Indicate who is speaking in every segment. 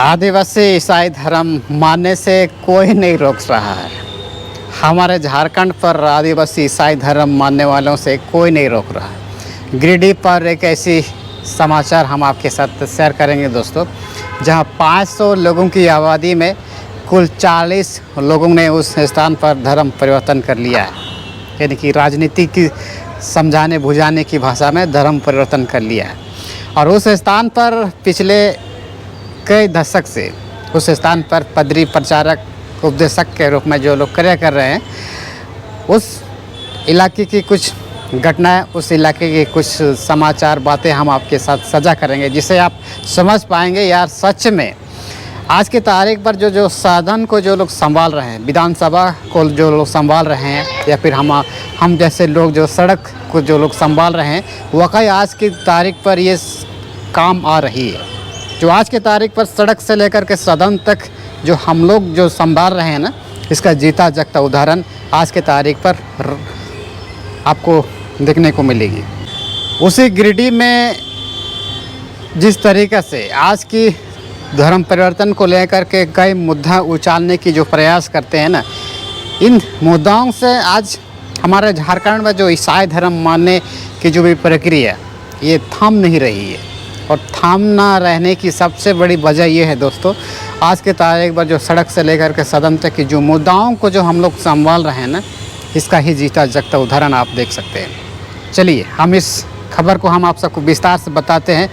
Speaker 1: आदिवासी ईसाई धर्म मानने से कोई नहीं रोक रहा है। हमारे झारखंड पर आदिवासी ईसाई धर्म मानने वालों से कोई नहीं रोक रहा है। गिरिडीह पर एक ऐसी समाचार हम आपके साथ शेयर करेंगे दोस्तों, जहां 500 लोगों की आबादी में कुल 40 लोगों ने उस स्थान पर धर्म परिवर्तन कर लिया है। यानी कि राजनीति की समझाने बुझाने की भाषा में धर्म परिवर्तन कर लिया है। और उस स्थान पर पिछले कई दशक से उस स्थान पर पदरी प्रचारक उपदेशक के रूप में जो लोग कार्य कर रहे हैं, उस इलाके की कुछ घटनाएं, उस इलाके की कुछ समाचार बातें हम आपके साथ साझा करेंगे, जिसे आप समझ पाएंगे यार सच में आज की तारीख पर जो साधन को जो लोग संभाल रहे हैं, विधानसभा को जो लोग संभाल रहे हैं, या फिर हम जैसे लोग जो सड़क को जो लोग संभाल रहे हैं, वाकई आज की तारीख पर ये काम आ रही है। जो आज की तारीख पर सड़क से लेकर के सदन तक जो हम लोग जो संभाल रहे हैं ना, इसका जीता जागता उदाहरण आज के तारीख पर आपको देखने को मिलेगी। उसी गिरिडीह में जिस तरीक़े से आज की धर्म परिवर्तन को लेकर के कई मुद्दा उछालने की जो प्रयास करते हैं ना, इन मुद्दाओं से आज हमारे झारखंड में जो ईसाई धर्म मानने की जो भी प्रक्रिया ये थम नहीं रही है। और थाम ना रहने की सबसे बड़ी वजह ये है दोस्तों, आज के तारीख पर जो सड़क से लेकर के सदन तक की जो मुद्दाओं को जो हम लोग संभाल रहे हैं ना, इसका ही जीता जागता उदाहरण आप देख सकते हैं। चलिए हम इस खबर को हम आप सबको विस्तार से बताते हैं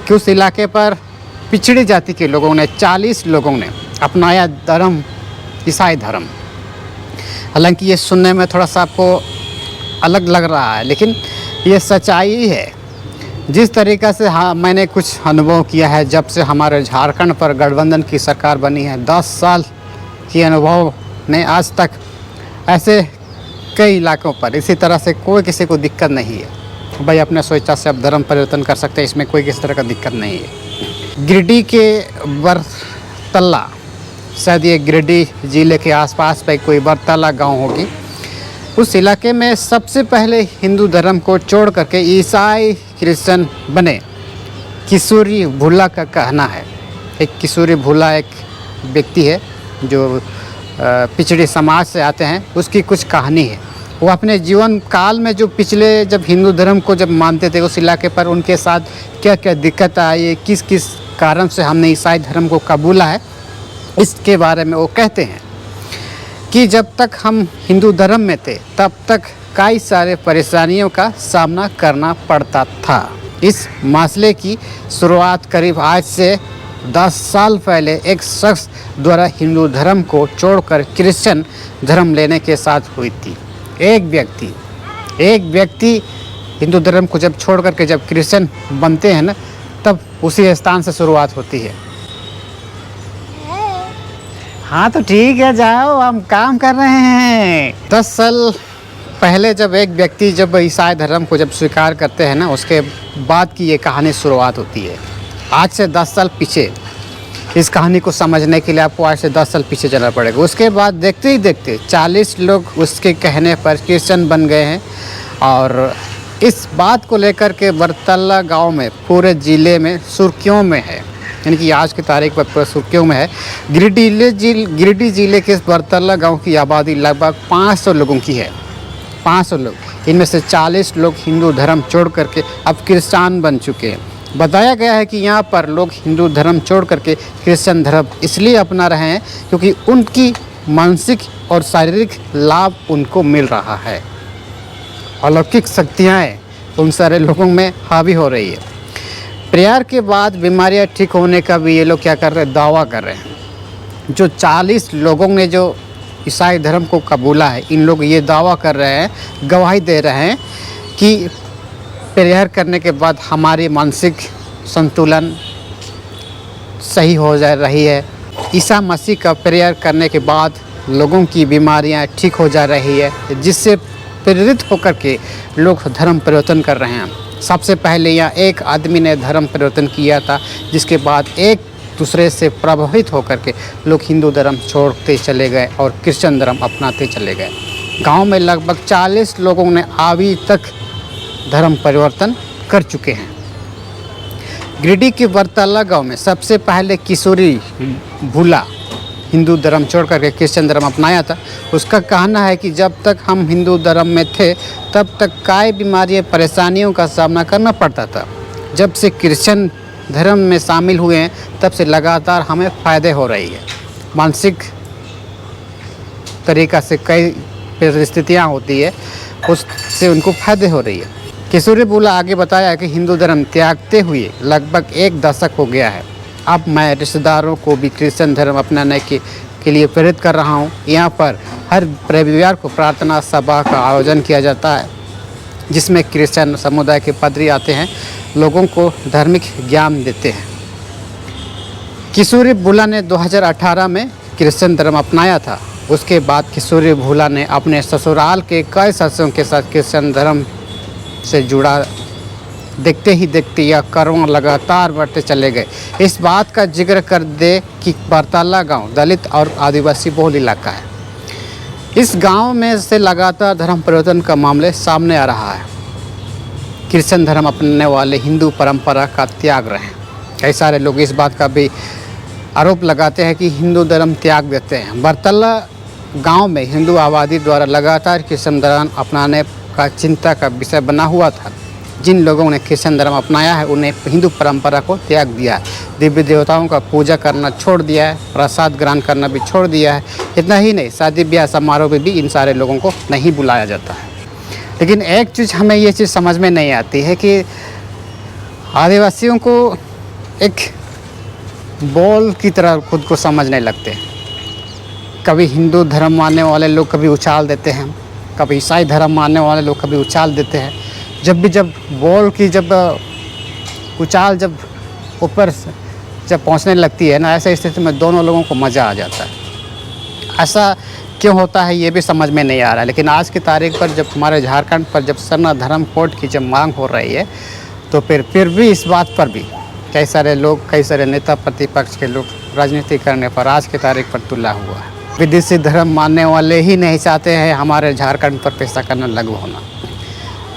Speaker 1: कि उस इलाके पर पिछड़ी जाति के लोगों ने 40 लोगों ने अपनाया धर्म ईसाई धर्म। हालांकि ये सुनने में थोड़ा सा आपको अलग लग रहा है, लेकिन ये सच्चाई है। जिस तरीक़े से मैंने कुछ अनुभव किया है जब से हमारे झारखंड पर गठबंधन की सरकार बनी है, 10 साल के अनुभव ने आज तक ऐसे कई इलाकों पर इसी तरह से कोई किसी को दिक्कत नहीं है। भाई अपने स्वेच्छा से आप धर्म परिवर्तन कर सकते हैं, इसमें कोई किसी तरह का दिक्कत नहीं है। गिरिडीह के बरतल्ला, शायद ये गिरिडीह ज़िले के आसपास पे कोई बरतल्ला गांव होगी, उस इलाके में सबसे पहले हिंदू धर्म को छोड़ करके ईसाई क्रिश्चियन बने किशोरी भुल्ला का कहना है। एक किशोरी भुल्ला एक व्यक्ति है जो पिछड़े समाज से आते हैं, उसकी कुछ कहानी है। वो अपने जीवन काल में जो पिछले जब हिंदू धर्म को जब मानते थे, उस इलाके पर उनके साथ क्या क्या दिक्कत आई, किस किस कारण से हमने ईसाई धर्म को कबूला है, इसके बारे में वो कहते हैं कि जब तक हम हिंदू धर्म में थे तब तक कई सारे परेशानियों का सामना करना पड़ता था। इस मसले की शुरुआत करीब आज से 10 साल पहले एक शख्स द्वारा हिंदू धर्म को छोड़कर क्रिश्चियन धर्म लेने के साथ हुई थी। एक व्यक्ति हिंदू धर्म को जब छोड़ करके जब क्रिश्चियन बनते हैं ना, तब उसी स्थान से शुरुआत होती है। हाँ तो ठीक है, जाओ, हम काम कर रहे हैं। 10 साल पहले जब एक व्यक्ति जब ईसाई धर्म को जब स्वीकार करते हैं ना, उसके बाद की ये कहानी शुरुआत होती है। आज से 10 साल पीछे, इस कहानी को समझने के लिए आपको आज से 10 साल पीछे चलना पड़ेगा। उसके बाद देखते ही देखते 40 लोग उसके कहने पर क्रिश्चियन बन गए हैं। और इस बात को लेकर के बरतल्ला गांव में पूरे ज़िले में सुर्खियों में है, यानी कि आज की तारीख पर पूरे सुर्खियों में है। गिरिडीह ज़िले के बरतल्ला गांव की आबादी लगभग 500 लोगों की है। 500 लोग, इनमें से 40 लोग हिंदू धर्म छोड़ करके अब क्रिश्चियन बन चुके हैं। बताया गया है कि यहाँ पर लोग हिंदू धर्म छोड़ करके क्रिश्चियन धर्म इसलिए अपना रहे हैं क्योंकि उनकी मानसिक और शारीरिक लाभ उनको मिल रहा है। अलौकिक शक्तियाँ उन सारे लोगों में हावी हो रही है। प्रेयर के बाद बीमारियाँ ठीक होने का भी ये लोग क्या कर रहे हैं, दावा कर रहे हैं। जो 40 लोगों ने जो ईसाई धर्म को कबूला है, इन लोग ये दावा कर रहे हैं, गवाही दे रहे हैं कि प्रेयर करने के बाद हमारी मानसिक संतुलन सही हो जा रही है। ईसा मसीह का प्रेयर करने के बाद लोगों की बीमारियां ठीक हो जा रही है, जिससे प्रेरित होकर के लोग धर्म परिवर्तन कर रहे हैं। सबसे पहले यहाँ एक आदमी ने धर्म परिवर्तन किया था, जिसके बाद एक दूसरे से प्रभावित होकर के लोग हिंदू धर्म छोड़ते चले गए और क्रिश्चियन धर्म अपनाते चले गए। गांव में लगभग 40 लोगों ने अभी तक धर्म परिवर्तन कर चुके हैं। गिरिडीह के बरतला गांव में सबसे पहले किशोरी भूला हिंदू धर्म छोड़ करके क्रिश्चियन धर्म अपनाया था। उसका कहना है कि जब तक हम हिंदू धर्म में थे तब तक कई बीमारियों परेशानियों का सामना करना पड़ता था। जब से क्रिश्चियन धर्म में शामिल हुए हैं तब से लगातार हमें फ़ायदे हो रही है। मानसिक तरीक़ा से कई परिस्थितियाँ होती है उससे उनको फ़ायदे हो रही है। किशोरी भूला आगे बताया कि हिंदू धर्म त्यागते हुए लगभग 1 दशक हो गया है। अब मैं रिश्तेदारों को भी क्रिश्चियन धर्म अपनाने के लिए प्रेरित कर रहा हूँ। यहाँ पर हर रविवार को प्रार्थना सभा का आयोजन किया जाता है जिसमें क्रिश्चियन समुदाय के पादरी आते हैं, लोगों को धार्मिक ज्ञान देते हैं। किशोरी भूला ने 2018 में क्रिश्चियन धर्म अपनाया था। उसके बाद किशोरी भूला ने अपने ससुराल के कई सदस्यों के साथ क्रिश्चियन धर्म से जुड़ा। देखते ही देखते यह कर्म लगातार बढ़ते चले गए। इस बात का जिक्र कर दे कि बरतला गांव दलित और आदिवासी बहुल इलाका है। इस गांव में से लगातार धर्म परिवर्तन का मामले सामने आ रहा है। क्रिश्चियन धर्म अपनाने वाले हिंदू परंपरा का त्याग रहे हैं। कई सारे लोग इस बात का भी आरोप लगाते हैं कि हिंदू धर्म त्याग देते हैं। बरतला गांव में हिंदू आबादी द्वारा लगातार क्रिश्चियन धर्म अपनाने का चिंता का विषय बना हुआ था। जिन लोगों ने क्रिश्चियन धर्म अपनाया है उन्हें हिंदू परंपरा को त्याग दिया है, दिव्य देवताओं का पूजा करना छोड़ दिया है, प्रसाद ग्रहण करना भी छोड़ दिया है। इतना ही नहीं, शादी ब्याह समारोह में भी इन सारे लोगों को नहीं बुलाया जाता है। लेकिन एक चीज़ हमें ये चीज़ समझ में नहीं आती है कि आदिवासियों को एक बॉल की तरह खुद को समझने लगते हैं। कभी हिंदू धर्म मानने वाले लोग कभी उछाल देते हैं, कभी ईसाई धर्म मानने वाले लोग कभी उछाल देते हैं। जब बॉल की उछाल जब ऊपर जब पहुंचने लगती है ना, ऐसे स्थिति में दोनों लोगों को मज़ा आ जाता है। ऐसा क्यों होता है ये भी समझ में नहीं आ रहा है। लेकिन आज की तारीख पर जब हमारे झारखंड पर जब सरना धर्म कोड की जब मांग हो रही है तो फिर भी इस बात पर भी कई सारे लोग, कई सारे नेता प्रतिपक्ष के लोग राजनीति करने पर आज की तारीख पर तुला हुआ है। विदेशी धर्म मानने वाले ही नहीं चाहते हैं हमारे झारखंड पर पैसा करना लागू होना।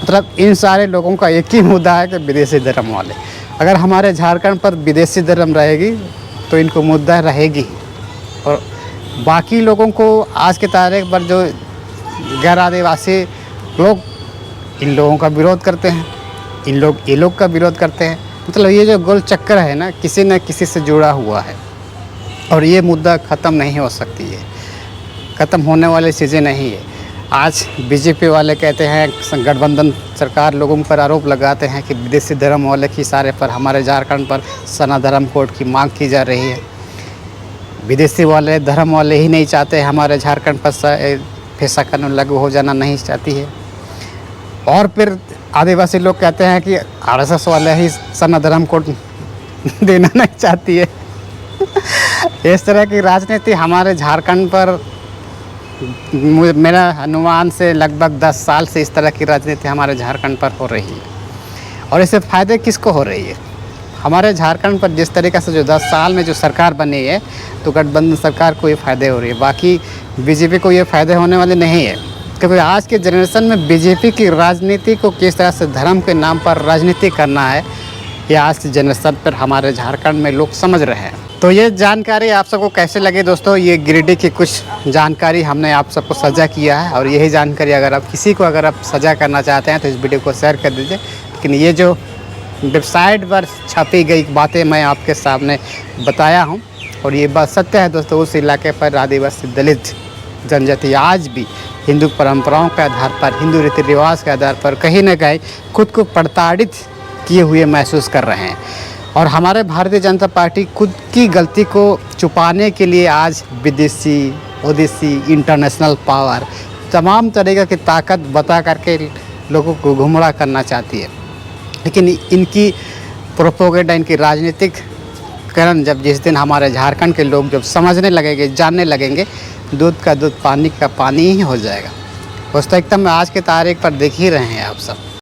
Speaker 1: मतलब इन सारे लोगों का एक ही मुद्दा है कि विदेशी धर्म वाले। अगर हमारे झारखंड पर विदेशी धर्म रहेगी तो इनको मुद्दा रहेगी। और बाकी लोगों को आज के तारीख पर जो गैर आदिवासी लोग इन लोगों का विरोध करते हैं, ये लोग का विरोध करते हैं। मतलब ये जो गोल चक्कर है ना, किसी न किसी से जुड़ा हुआ है और ये मुद्दा ख़त्म नहीं हो सकती है, ख़त्म होने वाली चीज़ें नहीं है। आज बीजेपी वाले कहते हैं, गठबंधन सरकार लोगों पर आरोप लगाते हैं कि विदेशी धर्म वाले की इशारे पर हमारे झारखंड पर सरना धर्म कोड की मांग की जा रही है। विदेशी वाले धर्म वाले ही नहीं चाहते हमारे झारखंड पर पैसा कानून लागू हो जाना नहीं चाहती है। और फिर आदिवासी लोग कहते हैं कि आरएसएस वाले ही सरना धर्म कोड देना नहीं चाहती है। इस तरह की राजनीति हमारे झारखंड पर, मेरा अनुमान से लगभग 10 साल से इस तरह की राजनीति हमारे झारखंड पर हो रही है। और इससे फ़ायदे किसको हो रही है? हमारे झारखंड पर जिस तरीक़े से जो 10 साल में जो सरकार बनी है तो गठबंधन सरकार को ये फ़ायदे हो रही है, बाकी बीजेपी को ये फ़ायदे होने वाले नहीं है। क्योंकि आज के जनरेशन में बीजेपी की राजनीति को किस तरह से धर्म के नाम पर राजनीति करना है, ये आज के जनरेशन पर हमारे झारखंड में लोग समझ रहे हैं। तो ये जानकारी आप सबको कैसे लगे दोस्तों? ये गिरिडीह की कुछ जानकारी हमने आप सबको साझा किया है। और यही जानकारी अगर आप किसी को अगर आप साझा करना चाहते हैं तो इस वीडियो को शेयर कर दीजिए। लेकिन ये जो वेबसाइट पर छपी गई बातें मैं आपके सामने बताया हूँ और ये बात सत्य है दोस्तों। उस इलाके पर आदिवासी दलित जनजाति आज भी हिंदू परंपराओं के आधार पर, हिंदू रीति रिवाज के आधार पर कहीं ना कहीं खुद को प्रताड़ित किए हुए महसूस कर रहे हैं। और हमारे भारतीय जनता पार्टी खुद की गलती को छुपाने के लिए आज विदेशी, ओदेशी, इंटरनेशनल पावर, तमाम तरीक़े की ताकत बता करके लोगों को गुमराह करना चाहती है। लेकिन इनकी प्रोपोगेंडा, इनकी राजनीतिक करण जब जिस दिन हमारे झारखंड के लोग जब समझने लगेंगे, जानने लगेंगे, दूध का दूध, पानी का पानी ही हो जाएगा। दोस्तों एकदम आज के तारीख पर देख ही रहे हैं आप सब।